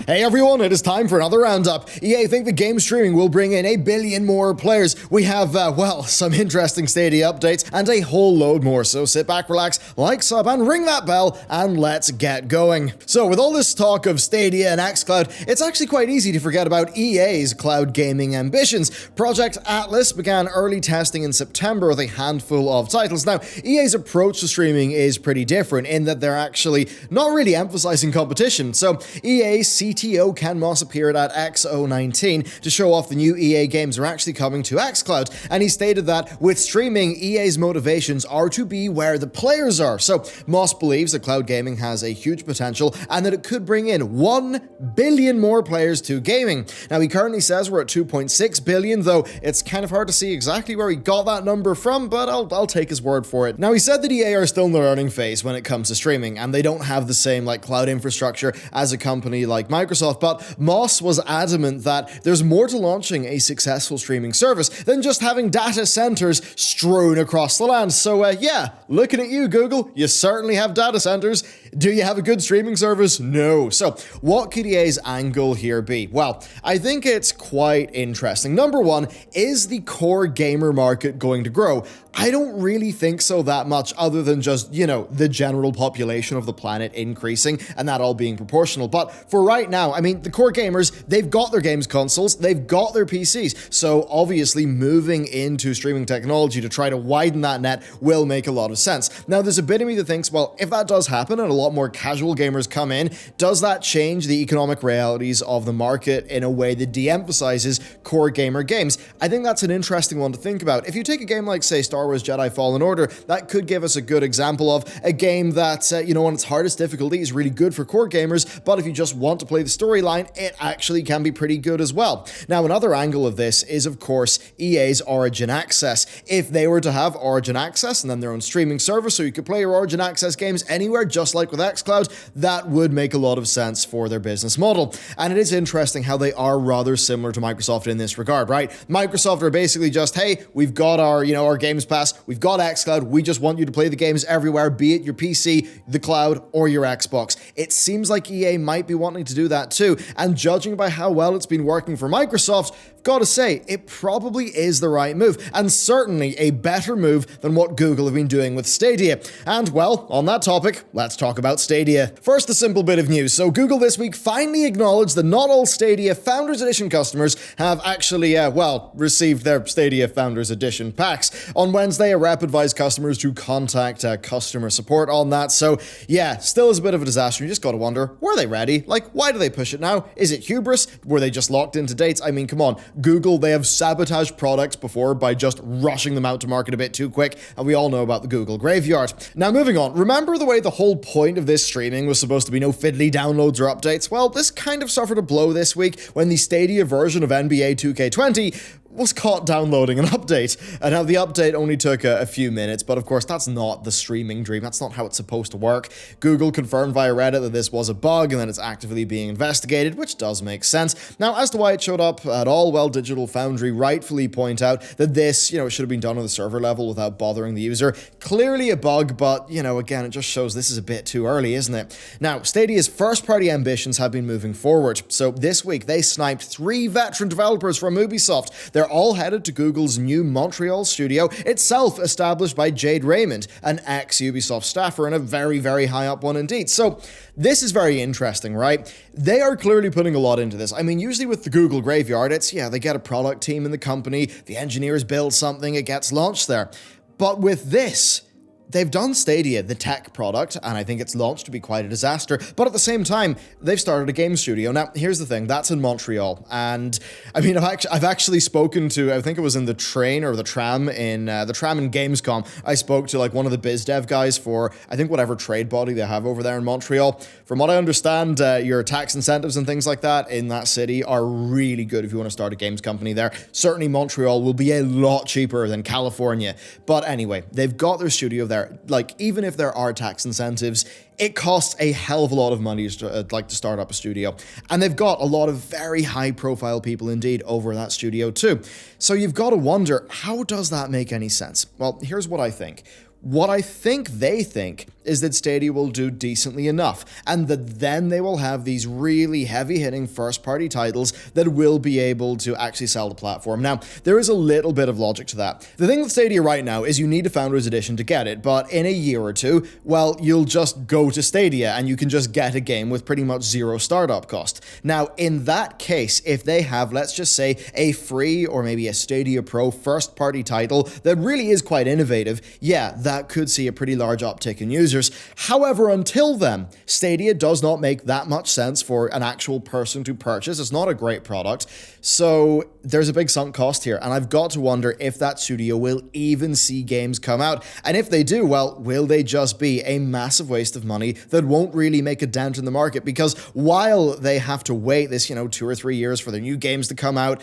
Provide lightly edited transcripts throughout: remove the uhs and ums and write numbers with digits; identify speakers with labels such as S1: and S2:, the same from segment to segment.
S1: Hey everyone, it is time for another roundup. EA think the game streaming will bring in 1 billion more players. We have, some interesting Stadia updates and a whole load more, so sit back, relax, like, sub, and ring that bell, and let's get going. So with all this talk of Stadia and xCloud, it's actually quite easy to forget about EA's cloud gaming ambitions. Project Atlas began early testing in September with a handful of titles. Now, EA's approach to streaming is pretty different in that they're actually not really emphasizing competition. So EA's CTO Ken Moss appeared at X019 to show off the new EA games are actually coming to xCloud, and he stated that with streaming, EA's motivations are to be where the players are. So Moss believes that cloud gaming has a huge potential and that it could bring in 1 billion more players to gaming. Now, he currently says we're at 2.6 billion, though it's kind of hard to see exactly where he got that number from, but I'll take his word for it. Now, he said that EA are still in the learning phase when it comes to streaming, and they don't have the same cloud infrastructure as a company like Microsoft, but Moss was adamant that there's more to launching a successful streaming service than just having data centers strewn across the land. So yeah, looking at you, Google, you certainly have data centers. Do you have a good streaming service? No. So what could EA's angle here be? Well, I think it's quite interesting. Number one, is the core gamer market going to grow? I don't really think so that much, other than just, the general population of the planet increasing and that all being proportional. But for right now, the core gamers, they've got their games consoles, they've got their PCs. So obviously moving into streaming technology to try to widen that net will make a lot of sense. Now, there's a bit of me that thinks, well, if that does happen and a lot more casual gamers come in, does that change the economic realities of the market in a way that de-emphasizes core gamer games? I think that's an interesting one to think about. If you take a game like, say, Star Wars Jedi Fallen Order, that could give us a good example of a game that, on its hardest difficulty is really good for core gamers, but if you just want to play the storyline, it actually can be pretty good as well. Now, another angle of this is, of course, EA's Origin Access. If they were to have Origin Access and then their own streaming service so you could play your Origin Access games anywhere, just like with xCloud, that would make a lot of sense for their business model. And it is interesting how they are rather similar to Microsoft in this regard, right? Microsoft are basically just, hey, we've got our Games Pass, we've got xCloud, we just want you to play the games everywhere, be it your PC, the cloud, or your Xbox. It seems like EA might be wanting to do that too, and judging by how well it's been working for Microsoft, I've got to say, it probably is the right move, and certainly a better move than what Google have been doing with Stadia. And well, on that topic, let's talk about Stadia. First, a simple bit of news. So Google this week finally acknowledged that not all Stadia Founders Edition customers have actually, received their Stadia Founders Edition packs. On Wednesday, a rep advised customers to contact customer support on that. So yeah, still is a bit of a disaster. You just got to wonder, were they ready? Why do they push it now? Is it hubris? Were they just locked into dates? Come on. Google, they have sabotaged products before by just rushing them out to market a bit too quick, and we all know about the Google graveyard. Now, moving on, remember the way the whole point of this streaming was supposed to be no fiddly downloads or updates? Well, this kind of suffered a blow this week when the Stadia version of NBA 2K20 was caught downloading an update. And now the update only took a few minutes, but of course that's not the streaming dream. That's not how it's supposed to work. Google confirmed via Reddit that this was a bug and that it's actively being investigated, which does make sense. Now, as to why it showed up at all, well, Digital Foundry rightfully point out that this, should have been done on the server level without bothering the user. Clearly a bug, but, again, it just shows this is a bit too early, isn't it? Now, Stadia's first-party ambitions have been moving forward. So this week, they sniped 3 veteran developers from Ubisoft. They're all headed to Google's new Montreal studio, itself established by Jade Raymond, an ex-Ubisoft staffer and a very, very high up one indeed. So this is very interesting, right? They are clearly putting a lot into this. Usually with the Google graveyard, it's, they get a product team in the company, the engineers build something, it gets launched there. But with this, they've done Stadia, the tech product, and I think it's launched to be quite a disaster, but at the same time, they've started a game studio. Now, here's the thing, that's in Montreal, and I've actually spoken to, I think it was in the train or the tram in Gamescom, I spoke to one of the biz dev guys for, I think whatever trade body they have over there in Montreal. From what I understand, your tax incentives and things like that in that city are really good if you want to start a games company there. Certainly Montreal will be a lot cheaper than California, but anyway, they've got their studio there. Even if there are tax incentives, it costs a hell of a lot of money to start up a studio. And they've got a lot of very high profile people indeed over that studio too. So you've got to wonder, how does that make any sense? Well, here's what I think. What I think they think is that Stadia will do decently enough, and that then they will have these really heavy-hitting first-party titles that will be able to actually sell the platform. Now, there is a little bit of logic to that. The thing with Stadia right now is you need a Founders Edition to get it, but in a year or two, well, you'll just go to Stadia and you can just get a game with pretty much zero startup cost. Now, in that case, if they have, let's just say, a free or maybe a Stadia Pro first-party title that really is quite innovative, yeah, that could see a pretty large uptick in users. However, until then, Stadia does not make that much sense for an actual person to purchase. It's not a great product. So there's a big sunk cost here, and I've got to wonder if that studio will even see games come out. And if they do, well, will they just be a massive waste of money that won't really make a dent in the market? Because while they have to wait this, 2 or 3 years for their new games to come out,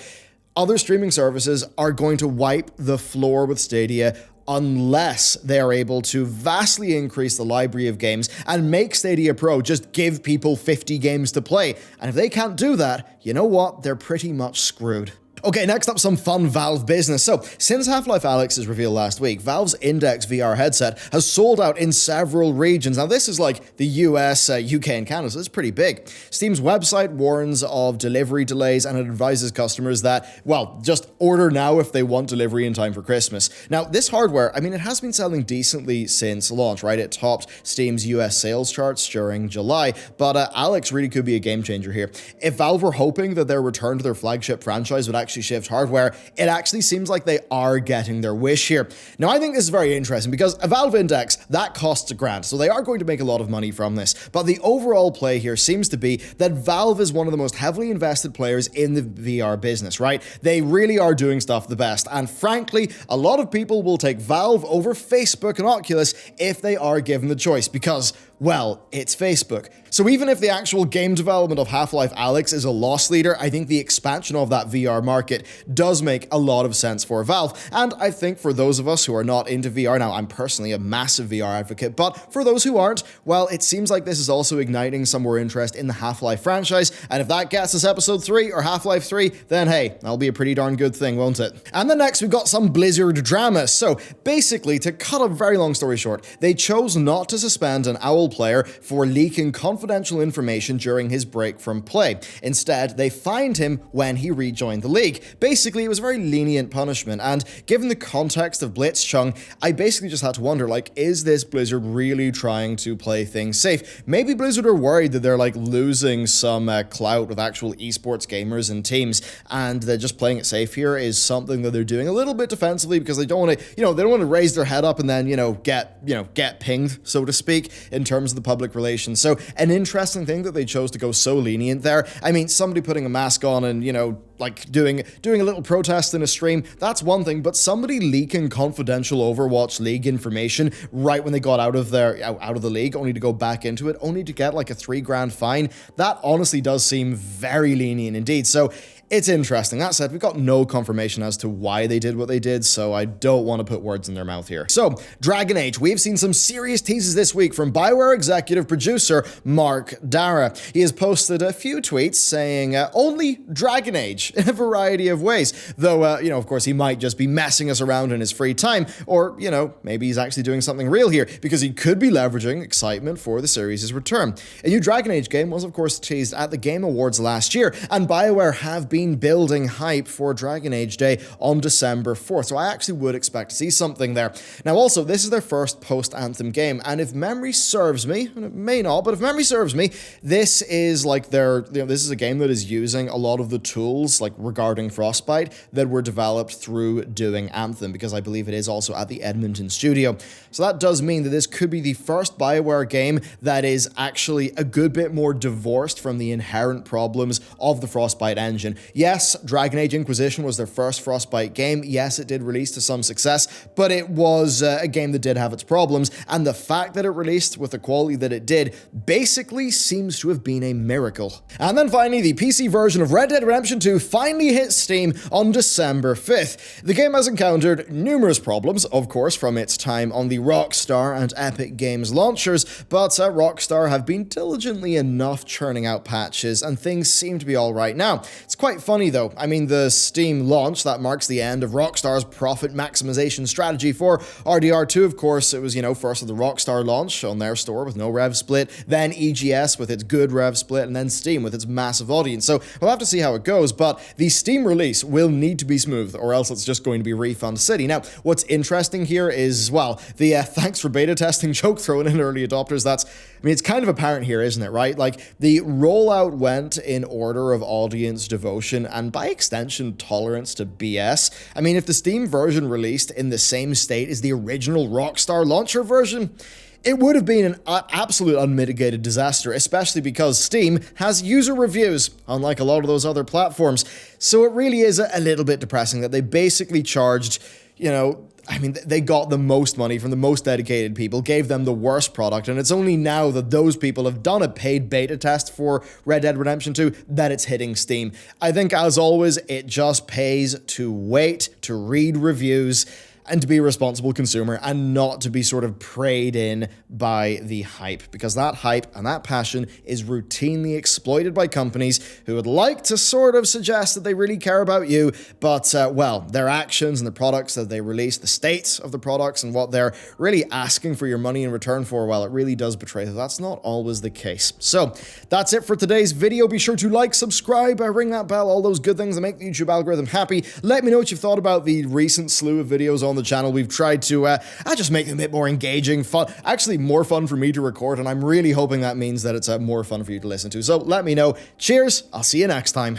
S1: other streaming services are going to wipe the floor with Stadia unless they are able to vastly increase the library of games and make Stadia Pro just give people 50 games to play. And if they can't do that, you know what? They're pretty much screwed. Okay, next up, some fun Valve business. So, since Half-Life Alyx's reveal last week, Valve's Index VR headset has sold out in several regions. Now, this is like the US, UK, and Canada, so it's pretty big. Steam's website warns of delivery delays and it advises customers that, well, just order now if they want delivery in time for Christmas. Now, this hardware, it has been selling decently since launch, right? It topped Steam's US sales charts during July, but Alyx really could be a game changer here. If Valve were hoping that their return to their flagship franchise would actually shift hardware, it actually seems like they are getting their wish here. Now, I think this is very interesting because a Valve Index, that costs $1,000, so they are going to make a lot of money from this. But the overall play here seems to be that Valve is one of the most heavily invested players in the VR business, right? They really are doing stuff the best, and frankly, a lot of people will take Valve over Facebook and Oculus if they are given the choice because, well, it's Facebook. So even if the actual game development of Half-Life Alyx is a loss leader, I think the expansion of that VR market does make a lot of sense for Valve. And I think for those of us who are not into VR, now I'm personally a massive VR advocate, but for those who aren't, well, it seems like this is also igniting some more interest in the Half-Life franchise. And if that gets us Episode 3 or Half-Life 3, then hey, that'll be a pretty darn good thing, won't it? And then next, we've got some Blizzard drama. So basically, to cut a very long story short, they chose not to suspend an OWL player for leaking confidential information during his break from play. Instead, they fined him when he rejoined the league. Basically, it was a very lenient punishment, and given the context of Blitzchung, I basically just had to wonder, is this Blizzard really trying to play things safe? Maybe Blizzard are worried that they're losing some clout with actual esports gamers and teams, and they're just playing it safe here is something that they're doing a little bit defensively because they don't want to, they don't want to raise their head up and then, get pinged, so to speak, in terms of the public relations. So an interesting thing that they chose to go so lenient there. Somebody putting a mask on and, doing a little protest in a stream, that's one thing, but somebody leaking confidential Overwatch League information right when they got out of the league, only to go back into it, only to get a $3,000 fine, that honestly does seem very lenient indeed. So it's interesting. That said, we've got no confirmation as to why they did what they did, so I don't want to put words in their mouth here. So, Dragon Age. We've seen some serious teases this week from BioWare executive producer Mark Dara. He has posted a few tweets saying only Dragon Age in a variety of ways, though, of course, he might just be messing us around in his free time, or, maybe he's actually doing something real here, because he could be leveraging excitement for the series' return. A new Dragon Age game was, of course, teased at the Game Awards last year, and BioWare have been building hype for Dragon Age Day on December 4th, so I actually would expect to see something there. Now also, this is their first post-Anthem game, and if memory serves me, and it may not, but if memory serves me, this is this is a game that is using a lot of the tools, regarding Frostbite, that were developed through doing Anthem, because I believe it is also at the Edmonton studio. So that does mean that this could be the first BioWare game that is actually a good bit more divorced from the inherent problems of the Frostbite engine. Yes, Dragon Age Inquisition was their first Frostbite game. Yes, it did release to some success, but it was a game that did have its problems, and the fact that it released with the quality that it did basically seems to have been a miracle. And then finally, the PC version of Red Dead Redemption 2 finally hit Steam on December 5th. The game has encountered numerous problems, of course, from its time on the Rockstar and Epic Games launchers, but Rockstar have been diligently enough churning out patches, and things seem to be alright now. It's quite quite funny though. I mean, the Steam launch, that marks the end of Rockstar's profit maximization strategy for RDR2, of course. It was, first of the Rockstar launch on their store with no rev split, then EGS with its good rev split, and then Steam with its massive audience. So we'll have to see how it goes, but the Steam release will need to be smooth, or else it's just going to be refund city. Now, what's interesting here is, well, the thanks for beta testing joke thrown in early adopters. It's kind of apparent here, isn't it, right? Like, the rollout went in order of audience devotion and by extension tolerance to BS. I mean, if the Steam version released in the same state as the original Rockstar launcher version, it would have been an absolute unmitigated disaster, especially because Steam has user reviews, unlike a lot of those other platforms. So it really is a little bit depressing that they basically charged, they got the most money from the most dedicated people, gave them the worst product, and it's only now that those people have done a paid beta test for Red Dead Redemption 2 that it's hitting Steam. I think, as always, it just pays to wait, to read reviews, and to be a responsible consumer and not to be sort of preyed in by the hype, because that hype and that passion is routinely exploited by companies who would like to sort of suggest that they really care about you, but, their actions and the products that they release, the state of the products and what they're really asking for your money in return for, well, it really does betray that that's not always the case. So that's it for today's video. Be sure to like, subscribe, ring that bell, all those good things that make the YouTube algorithm happy. Let me know what you've thought about the recent slew of videos on the channel. We've tried to just make them a bit more engaging, fun, actually more fun for me to record, and I'm really hoping that means that it's more fun for you to listen to. So let me know. Cheers, I'll see you next time.